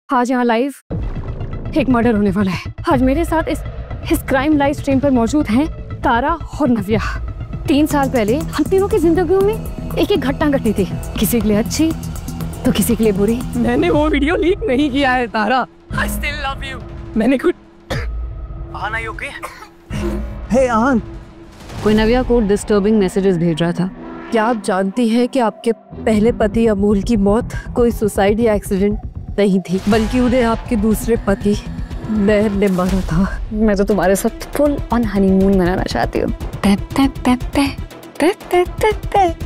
आज यहाँ लाइव एक मर्डर होने वाला है। आज मेरे साथ इस क्राइम लाइव स्ट्रीम पर मौजूद हैं तारा और नव्या। 3 साल पहले हम तीनों की जिंदगियों में एक एक घटना घटी थी, किसी के लिए अच्छी तो किसी के लिए बुरी। मैंने वो वीडियो लीक नहीं किया है तारा। I still love you। मैंने कुछ आना ही ओके? हे आन, कोई नव्या को डिस्टर्बिंग मैसेजेस भेज रहा था। क्या आप जानती हैं कि आपके पहले पति अमूल की मौत कोई सुसाइड या एक्सीडेंट नहीं थी, बल्कि उन्हें आपके दूसरे पति नहर ने मारा था। मैं तो तुम्हारे साथ फुल ऑन हनीमून मनाना चाहती हूँ।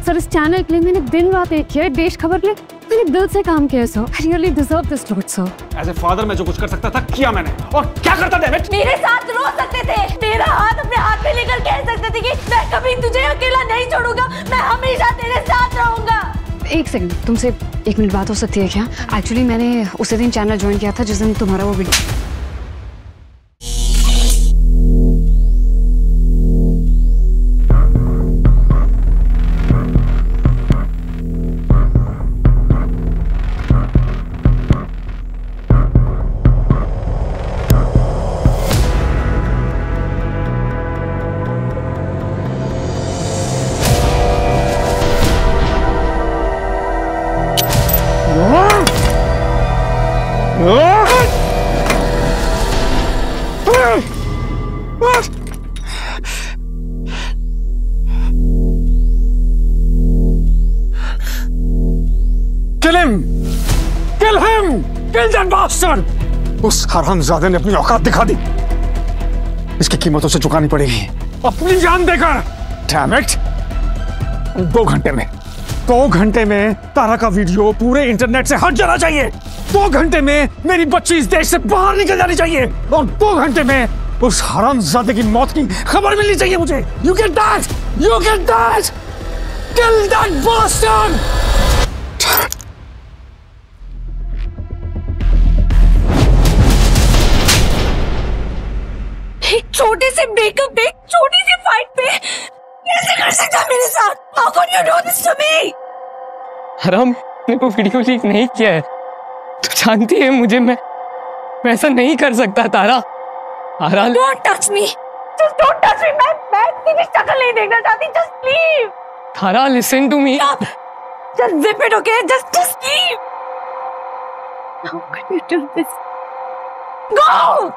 सर, इस चैनल के लिए मैंने दिन रात एक किया है, देश खबर के लिए मैंने दिल से काम किया sir. I really deserve this Lord sir। As a father मैं जो कुछ कर सकता था किया मैंने, और क्या करता डेविड? मेरे साथ रो सकते थे, तेरा हाथ अपने हाथ में लेकर कह सकते थे कि मैं कभी तुझे अकेला नहीं छोड़ूंगा, मैं हमेशा तेरे साथ रहूंगा। एक सेकंड, तुमसे 1 मिनट बात हो सकती है क्या? एक्चुअली मैंने उसी दिन चैनल ज्वाइन किया था जिस दिन तुम्हारा वो वीडियो। Kill that bastard! उस हरामजादे ने अपनी औकात दिखा दी। इसकी कीमत उसे चुकानी पड़ेगी, अपनी जान देकर। Damn it! 2 घंटे में तारा का वीडियो पूरे इंटरनेट से हट जाना चाहिए। 2 घंटे में मेरी बच्ची इस देश से बाहर निकल जानी चाहिए, और 2 घंटे में उस हरामजादे की मौत की खबर मिलनी चाहिए मुझे। You get that? You get that? Kill that bastard! एक छोटे से ब्रेकअप पे, छोटी सी फाइट पे कैसे कर सकता मेरे साथ? How could you do this to me? हराम, मैंने वो वीडियो लीक नहीं किया है। तू जानती है मुझे, मैं ऐसा नहीं कर सकता तारा। Don't touch me. Just don't touch me. मैं तेरी शक्ल नहीं देखना चाहती। Just leave. Tara, listen to me. Stop. Just zip it, okay? Just leave. How could you do this? Go.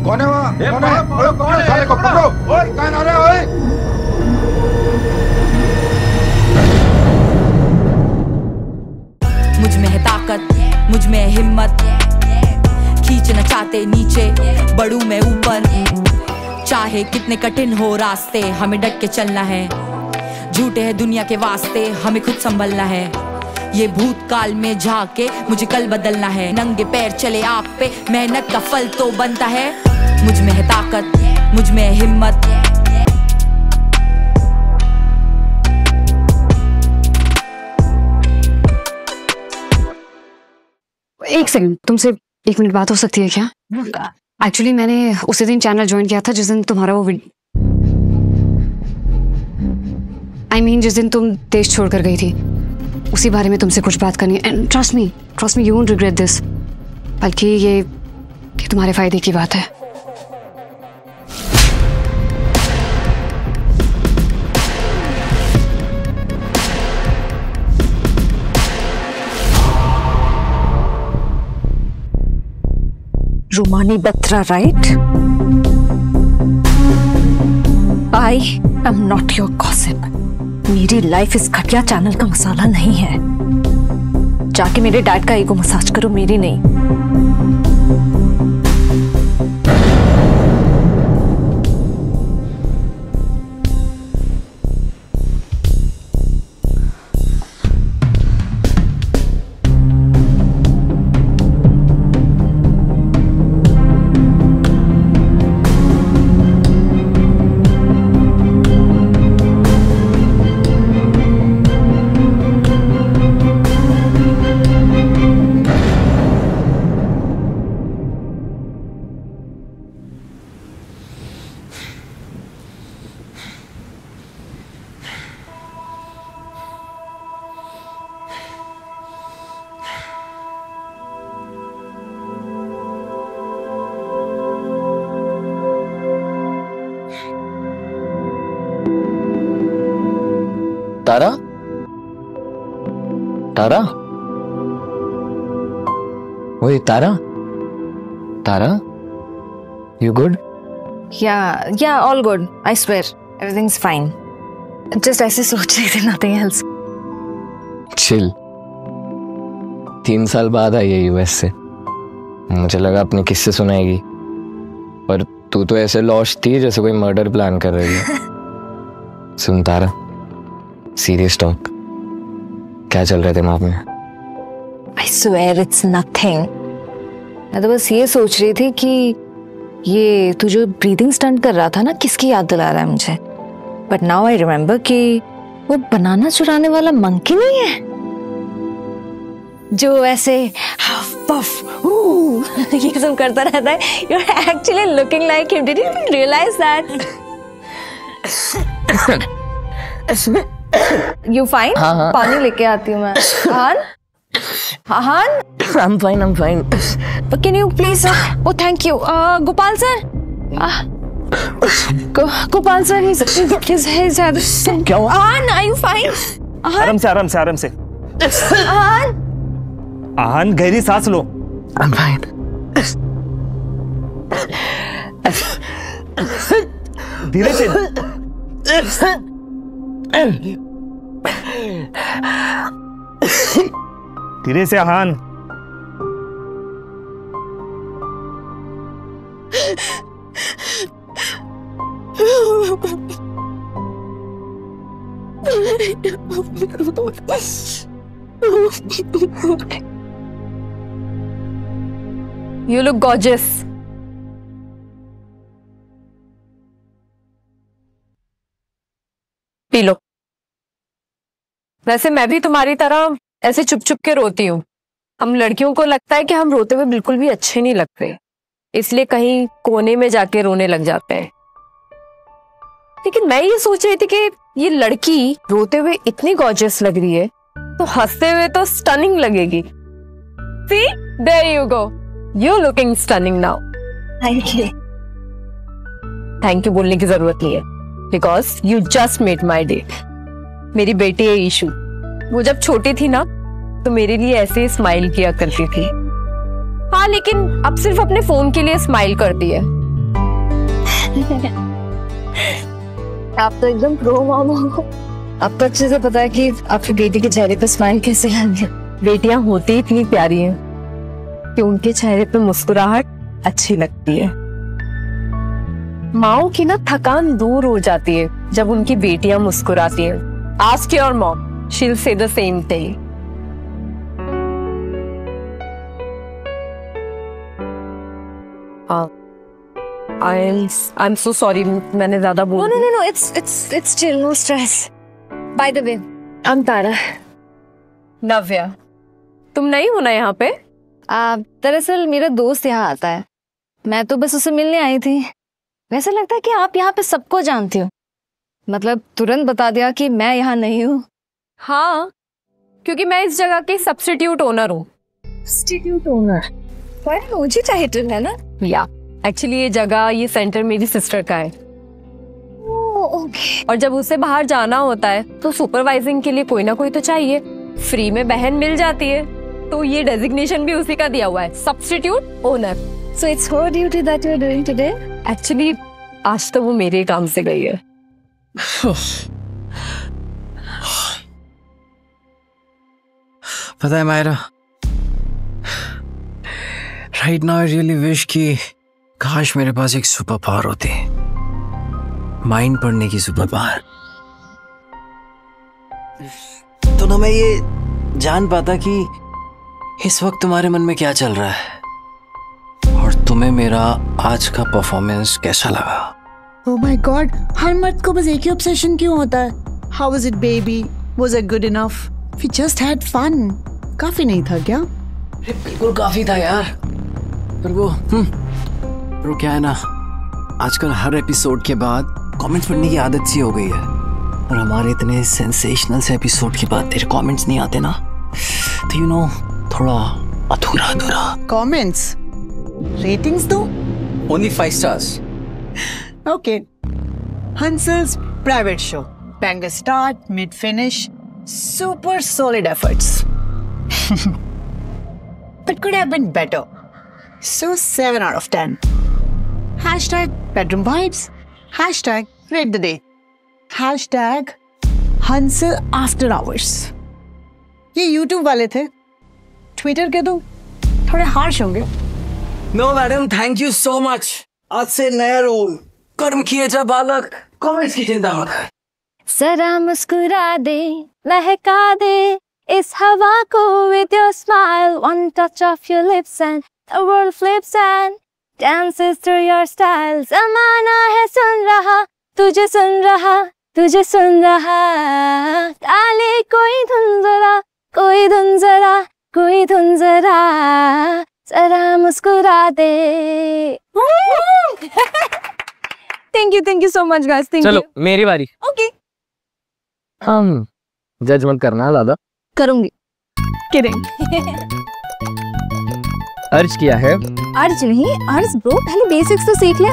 कौन है वहाँ? कौन है? साले को पकड़ो! ओए, कहाँ आ रहे हो? ओए! मुझ में है ताकत, मुझ में है हिम्मत, खींचना चाहते नीचे, बढ़ूं मैं ऊपर। चाहे कितने कठिन हो रास्ते, हमें डट के चलना है। झूठे है दुनिया के वास्ते, हमें खुद संभलना है। ये भूतकाल में झाके मुझे कल बदलना है। नंगे पैर चले आग पे, मेहनत का फल तो बनता है। मुझ में है ताकत, मुझ में है हिम्मत। एक सेकंड, तुमसे 1 मिनट बात हो सकती है क्या? एक्चुअली मैंने उसी दिन चैनल ज्वाइन किया था जिस दिन तुम्हारा वो वीडियो, I mean, जिस दिन तुम देश छोड़कर गई थी। उसी बारे में तुमसे कुछ बात करनी है। And trust me you won't regret this. बल्कि ये तुम्हारे फायदे की बात है। Romani Batra, right? I am not your gossip. मेरी लाइफ इस घटिया चैनल का मसाला नहीं है। जाके मेरे डैड का ईगो मसाज करो, मेरी नहीं। तारा, तारा, ओए तारा, तारा, you good? Yeah, all good. I swear, everything's fine. Just ऐसे सोच रही थी, nothing else. Chill. 3 साल बाद आई है यूएस से। मुझे लगा अपने किस्से सुनाएगी, पर तू तो ऐसे लॉस्ट थी जैसे कोई मर्डर प्लान कर रही है। सुन तारा, सीरियस टॉक, क्या चल रहे थे दिमाग में? I swear it's nothing. मैं तो बस ये सोच रही थी कि ये तू जो ब्रीदिंग स्टंट कर रहा था ना, किसकी याद दिला रहा है मुझे। बट नाउ आई रिमेम्बर कि वो बनाना चुराने वाला मंकी नहीं है जो ऐसे हाफ पफ ये सब करता रहता है। You are actually looking like him. Did you even realise that? You fine? हाँ। पानी लेके आती हूँ मैं। आहान, I'm fine. But can you please? Oh, thank you. Gopal sir. Gopal sir, he's had. क्या हुआ? Ahan, are you fine? आराम से। Ahan. आहान, गहरी सांस लो। I'm fine. धीरे से। धीरे से आहान। You look gorgeous. P low. वैसे मैं भी तुम्हारी तरह ऐसे चुप चुप के रोती हूँ। हम लड़कियों को लगता है कि हम रोते हुए बिल्कुल भी अच्छे नहीं लगते, इसलिए कहीं कोने में जाके रोने लग जाते हैं। लेकिन मैं ये सोच रही थी कि ये लड़की रोते हुए इतनी गॉर्जियस लग रही है तो हंसते हुए तो स्टनिंग लगेगी। See? There you go. You're looking stunning now. Thank you. Thank you बोलने की जरूरत नहीं है, because you just made my day. मेरी बेटी है ईशु, वो जब छोटी थी ना तो मेरे लिए ऐसे स्माइल किया करती थी। हाँ, लेकिन अब सिर्फ अपने फोन के लिए स्माइल करती है। आप तो एकदम प्रो मामा हो। आपको अच्छे से पता है कि आपकी बेटी के चेहरे पे स्माइल कैसे आएंगे। बेटियां होती इतनी प्यारी हैं कि उनके चेहरे पे मुस्कुराहट अच्छी लगती है। माओ की ना थकान दूर हो जाती है जब उनकी बेटियां मुस्कुराती हैं। Ask your mom, she'll say the same thing. I'm so sorry. मैंने ज्यादा बोल दिया। No. It's chill. No stress. By the way, I'm Tara. नव्या, तुम नहीं हो ना यहाँ पे? दरअसल मेरा दोस्त यहाँ आता है, मैं तो बस उसे मिलने आई थी। वैसे लगता है कि आप यहाँ पे सबको जानती हो, मतलब तुरंत बता दिया कि मैं यहाँ नहीं हूँ। हाँ, क्योंकि मैं इस जगह की सब्स्टिट्यूट ओनर हूँ। सब्स्टिट्यूट ओनर, मुझे टाइटल है ना? या एक्चुअली ये जगह, ये सेंटर मेरी सिस्टर का है। ओके। और जब उसे बाहर जाना होता है तो सुपरवाइजिंग के लिए कोई ना कोई तो चाहिए। फ्री में बहन मिल जाती है, तो ये डेजिग्नेशन भी उसी का दिया हुआ है, substitute owner. So it's her duty that you are doing today? Actually आज तो वो मेरे काम से गई है। पता है Myra, right now I really wish कि काश मेरे पास एक सुपर पावर होती, माइंड पढ़ने की सुपर पावर। तो ना मैं ये जान पाता कि इस वक्त तुम्हारे मन में क्या चल रहा है और तुम्हें मेरा आज का परफॉर्मेंस कैसा लगा। Oh my God, हर मर्द को बस एक ही ऑब्सेशन क्यों होता है? How was it, baby? Was it good enough? We just had fun. काफी नहीं था क्या? बिल्कुल काफी था यार, पर वो क्या है ना, आजकल हर एपिसोड के बाद कमेंट्स पढ़ने की आदत सी हो गई है, और हमारे इतने सेंसेशनल से एपिसोड के बाद तेरे कमेंट्स नहीं आते ना, तो यू नो थोड़ा अधूरा अधूरा। Comments? Ratings दो? Only 5 stars. Okay. Hansel's private show. Banger start, mid finish, super solid efforts. But could have been better. So 7 out of 10. Hashtag bedroom vibes. Hashtag rate the day. Hashtag Hansel after hours. ये YouTube वाले थे, Twitter के तो थोड़े harsh होंगे। No madam, thank you so much. आज से नया रूल, कर्म किए जा बालक, कमेंट्स की चिंता मत कर। जरा मुस्कुरा दे, महका दे इस हवा को with your smile. One touch of your lips and the world flips and dances through your style. ज़माना है सुन रहा, तुझे सुन रहा, तुझे सुन रहा। डाले कोई धुन जरा, कोई धुन जरा, कोई धुन जरा, जरा मुस्कुरा दे। Thank you so much guys. Thank चलो you. मेरी बारी। Okay. जज मत करना दादा। करूंगी। Kidding. अर्ज किया है। अर्ज नहीं, अर्ज ब्रो, पहले बेसिक्स तो सीख ले।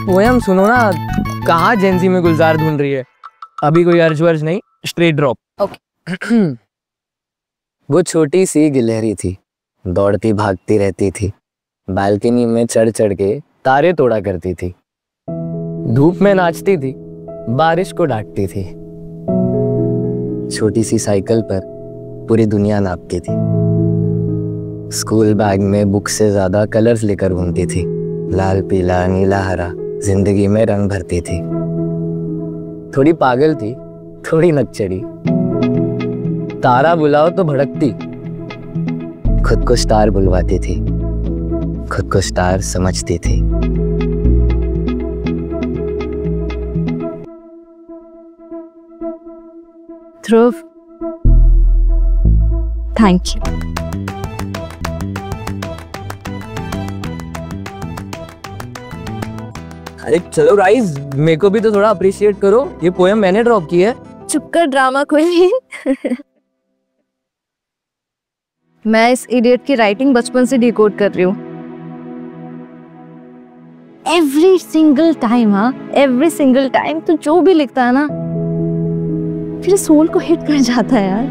पोयम सुनो ना, कहाँ जेंजी में गुलजार ढूंढ रही है, अभी कोई अर्ज वर्ज नहीं, स्ट्रेट ड्रॉप। ओके। वो छोटी सी गिलहरी थी, दौड़ती भागती रहती थी, बालकनी में चढ़ चढ़ के तारे तोड़ा करती थी, धूप में नाचती थी, बारिश को डांटती थी, छोटी सी साइकिल पर पूरी दुनिया नापती थी, स्कूल बैग में बुक से ज्यादा कलर्स लेकर घूमती थी, लाल पीला नीला हरा जिंदगी में रंग भरती थी, थोड़ी पागल थी, थोड़ी नकचड़ी, तारा बुलाओ तो भड़कती, खुद को स्टार बुलवाती थी, खुद को स्टार समझती थी। ध्रुव, थैंक यू। अरे चलो गाइस, मेरे को भी तो थोड़ा अप्रिशिएट करो, ये पोएम मैंने ड्रॉप की है। चुप कर ड्रामा क्वीन। मैं इस इडियट की राइटिंग बचपन से डिकोड कर रही हूँ। एवरी सिंगल टाइम, हाँ एवरी सिंगल टाइम तो जो भी लिखता है ना, फिर सोल को हिट कर जाता है यार।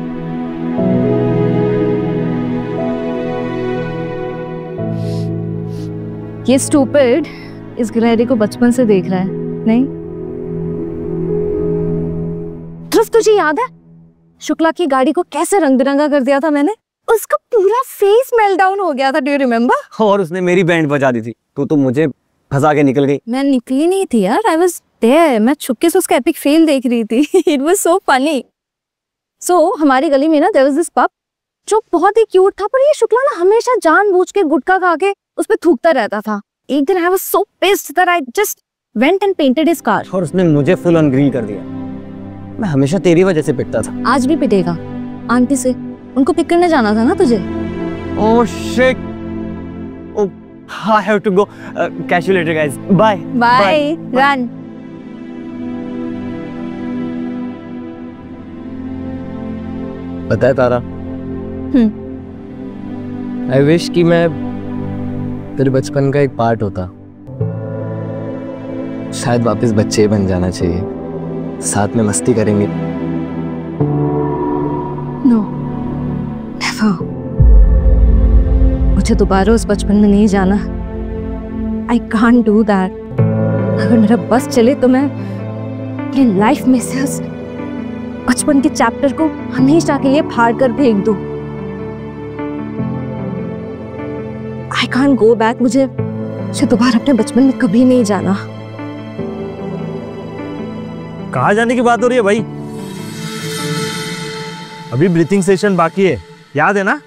ये स्टूपिड इस गिलहरी को बचपन से देख रहा है, नहीं? ध्रुव, तुझे याद है शुक्ला की गाड़ी को कैसे रंग बिरंगा कर दिया था मैंने? उसका पूरा फेस मेल्टडाउन हो गया था, डू यू रिमेम्बर? और उसने मेरी बैंड बजा दी थी, तू तो मुझे फंसा के निकल गई। मैं निकली नहीं थी यार, आई वाज देयर, मैं छुपके से उसका एपिक फेल देख रही थी। It was so funny. So हमारी गली में ना देयर वाज दिस पप जो बहुत ही क्यूट था, पर ये शुक्ला ना हमेशा जानबूझ के गुटखा खा के उस पे थूकता रहता था। एक दिन I was so pissed that I just went and painted his car. और उसने मुझे फुल ऑन ग्रिल कर दिया। मैं हमेशा तेरी वजह से पिटता था। आज भी पिटेगा आंटी से, उनको पिक करने जाना था ना तुझे। Oh shit, oh I have to go, catch you later guys, bye bye, run. पता है तारा, आई विश कि मैं तेरे बचपन का एक पार्ट होता। शायद वापस बच्चे बन जाना चाहिए, साथ में मस्ती करेंगे। No, never. मुझे दोबारा उस बचपन में नहीं जाना। I can't do that. अगर मेरा बस चले तो मैं अपनी लाइफ में से उस बचपन के चैप्टर को हमेशा के लिए फाड़ कर फेंक दूं। I can't go back. मुझे दोबारा अपने बचपन में कभी नहीं जाना। कहाँ जाने की बात हो रही है भाई? अभी ब्रीथिंग सेशन बाकी है, याद है ना?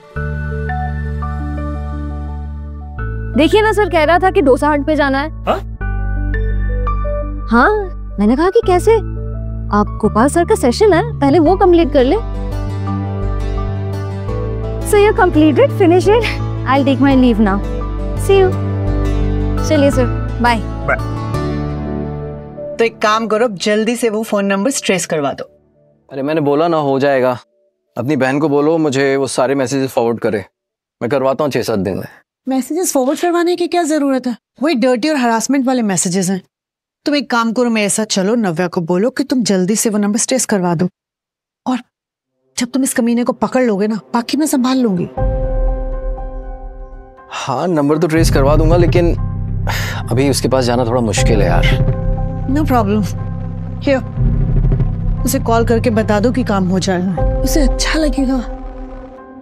देखिए ना, सर कह रहा था कि डोसा हट पे जाना है। हाँ, मैंने कहा कि कैसे? आप गोपाल सर का सेशन है, पहले वो कंप्लीट कर ले। So you're completed, finish it. I'll take my leave now. See you. चलिए सर, बाय। तो एक काम करो, जल्दी से वो फोन नंबर ट्रेस करवा दो। अरे मैंने बोला ना, हो जाएगा। अपनी बहन को बोलो मुझे वो सारे मैसेजेस फॉरवर्ड करे, मैं करवाता हूँ 6-7 दिन में। मैसेजेस फॉरवर्ड करवाने की क्या जरूरत है? वही डर्टी और हरासमेंट वाले मैसेजेस हैं। तुम एक काम करो, मेरे साथ चलो, नव्या को बोलो कि तुम जल्दी से वो नंबर ट्रेस करवा दो, और जब तुम इस कमीने को पकड़ लोगे ना, बाकी मैं संभाल लूंगी। हाँ, नंबर तो ट्रेस करवा दूंगा, लेकिन अभी उसके पास जाना थोड़ा मुश्किल है यार। नो प्रॉब्लम, हियर, उसे कॉल करके बता दो कि काम हो जाएगा, उसे अच्छा लगेगा।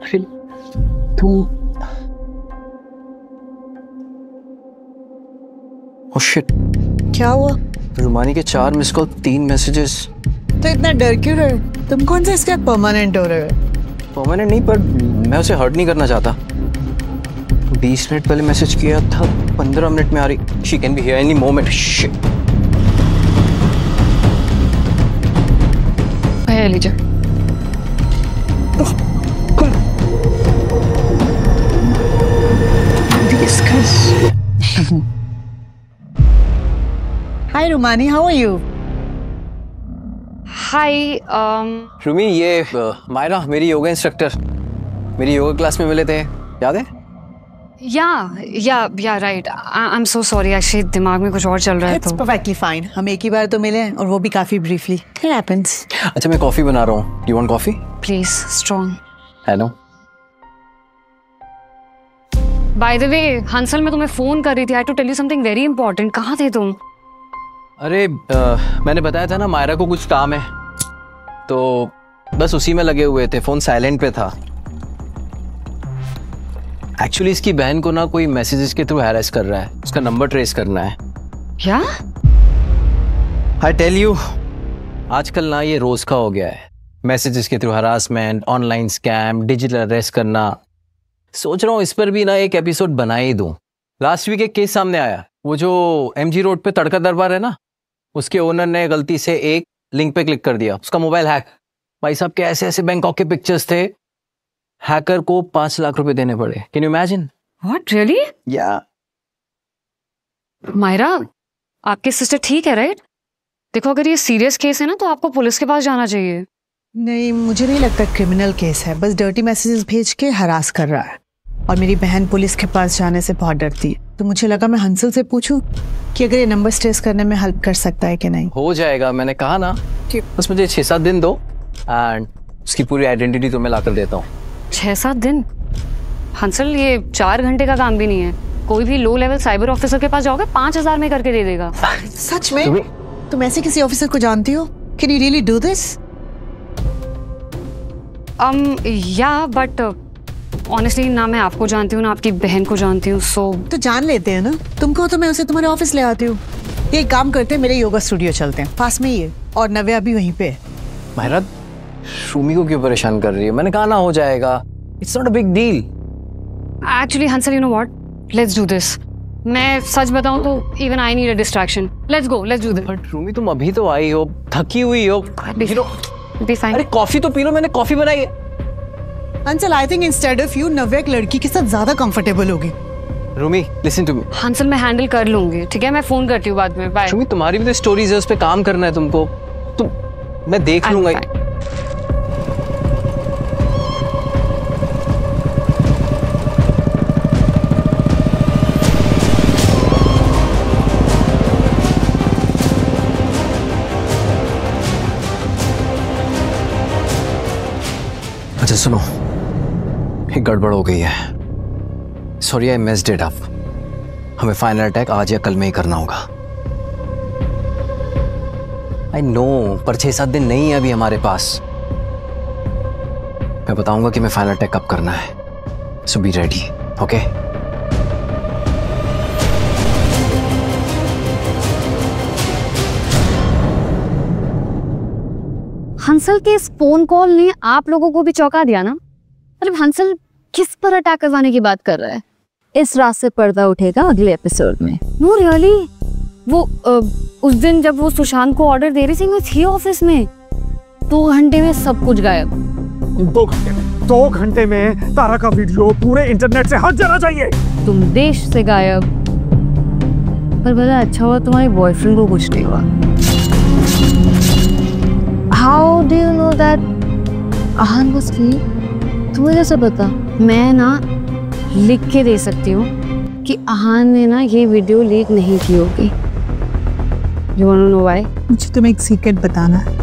फिर तुम ओह शिट, क्या हुआ? रुमानी के 4 मिस कॉल, 3 मैसेजेस। तो इतना डर क्यों रहे? तुम कौन सा इसका परमानेंट हो रहे हो? परमानेंट नहीं, पर मैं उसे हर्ट नहीं करना चाहता। 20 मिनट पहले मैसेज किया था, 15 मिनट में आ रही। She can be here any moment. Shit. भैया लीजिए। Hi Rumani, how are you? Hi, Rhumi, ये मायरा मेरी योगा इंस्ट्रक्टर, मेरी योगा क्लास में मिले थे, याद है? Yeah, right. I'm so sorry. Actually, दिमाग में कुछ और चल रहा है। It's perfectly fine. हम एक ही बार तो मिले, और वो भी काफी briefly. It happens. अच्छा, मैं कॉफी बना रहा हूँ। You want coffee? Please, strong. Hello. By the way, Hansal, मैं तुम्हें फोन कर रही थी। I had to tell you something very important. कहाँ थे तुम? अरे मैंने बताया था ना, मायरा को कुछ काम है, तो बस उसी में लगे हुए थे। फोन साइलेंट पे था। एक्चुअली इसकी बहन को ना कोई मैसेजेस के थ्रू हैरेस कर रहा है, उसका नंबर ट्रेस करना है। क्या? आई टेल यू, आजकल ना ये रोज का हो गया है। मैसेजेस के through harassment, online scam, digital arrest करना। सोच रहा हूँ इस पर भी ना एक एपिसोड बना ही दूं। लास्ट वीक एक केस सामने आया, वो जो MG रोड पे तड़का दरबार है ना, उसके ओनर ने गलती से एक लिंक पे क्लिक कर दिया, उसका मोबाइल हैक। भाई साहब के ऐसे ऐसे बैंकॉक के पिक्चर्स थे, हैकर को 5 लाख रुपए देने पड़े। Can you imagine? What, really? या मायरा, आपकी सिस्टर ठीक है, राइट? देखो, अगर ये सीरियस केस है ना, तो आपको पुलिस के पास जाना चाहिए। नहीं, मुझे नहीं लगता क्रिमिनल केस है, बस डर्टी मैसेजेस भेज के हरास कर रहा है, और मेरी बहन पुलिस के पास जाने से बहुत डरती है। तो मुझे लगा मैं हंसल से पूछूं कि अगर ये नंबर ट्रेस करने में हेल्प कर सकता है कि नहीं। हो जाएगा, मैंने कहा ना। बस मुझे 6-7 दिन दो, एंड उसकी पूरी आइडेंटिटी तो मैं ला कर देता हूँ। 6-7 दिन? हंसल, ये 4 घंटे का काम भी नहीं है। कोई भी लो लेवल साइबर ऑफिसर के पास जाओगे, 5000 में करके दे देगा। सच में? तुम ऐसे किसी ऑफिसर को जानती हो? Can you really do this? या, बट ऑनेस्टली ना मैं आपको जानती हूँ, ना आपकी बहन को जानती हूँ, सो तो जान लेते हैं ना। तुम कहो तो मैं उसे तुम्हारे ऑफिस ले आती हूँ। ये काम करते हैं, मेरे योगा स्टूडियो चलते हैं, पास में ही है, और नव्या भी वहीं पे है। मायरा, रूमी को क्यों परेशान कर रही है? मैंने कहा ना, हो जाएगा। It's not a big deal. Actually Hansal, you know what, let's do this. मैं सच बताऊं तो even I need a distraction. Let's go, let's do this. But Rumi, तुम अभी तो आई हो, थकी हुई हो। Be fine. अरे कॉफी तो पी लो, मैंने कॉफी बनाई है। Hansal, I think instead of you, Navya एक लड़की के साथ ज्यादा कंफर्टेबल होगी। रूमी, लिसन टू मी। हंसल, मैं हैंडल कर लूंगी, ठीक है? मैं फोन करती हूँ बाद में। बाय। रूमी, तुम्हारी भी तो स्टोरीज है, उस पे काम करना है तुमको। मैं देख लूंगा। अच्छा सुनो, एक गड़बड़ हो गई है। Sorry I missed it up. हमें फाइनल अटैक आज या कल में ही करना होगा। आई नो, पर 6-7 दिन नहीं है अभी हमारे पास। मैं बताऊंगा कि मैं फाइनल अटैक कब करना है। सो बी रेडी, ओके? हंसल के इस फोन कॉल ने आप लोगों को भी चौंका दिया ना? अरे हंसल किस पर अटैक करवाने की बात कर रहा है? इस रात से पर्दा उठेगा अगले एपिसोड में। No really? वो उस दिन जब वो सुशांत को ऑर्डर दे रही थी, मैं थी ऑफिस में। 2 घंटे में सब कुछ गायब। 2 घंटे में तारा का वीडियो पूरे इंटरनेट से हट जाना चाहिए। तुम देश से गायब। पर बड़ा अच्छा हुआ तुम्हारे बॉयफ्रेंड को कुछ नहीं हुआ। How do you know that Aahan was free? तुम्हें कैसे पता? मैं ना लिख के दे सकती हूँ कि आहान ने ना ये वीडियो लीक नहीं की होगी। You want to know why? मुझे तुम्हें एक सीक्रेट बताना है।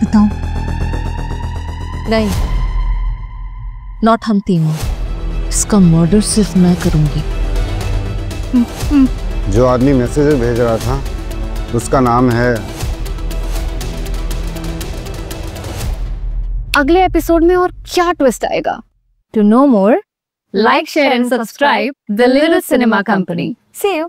बताओ। नहीं, नॉट हम तीनों। इसका मर्डर सिर्फ मैं करूंगी। जो आदमी मैसेज भेज रहा था उसका नाम है। अगले एपिसोड में और क्या ट्विस्ट आएगा? To know more, Like, share and subscribe The Little Cinema Company. see you.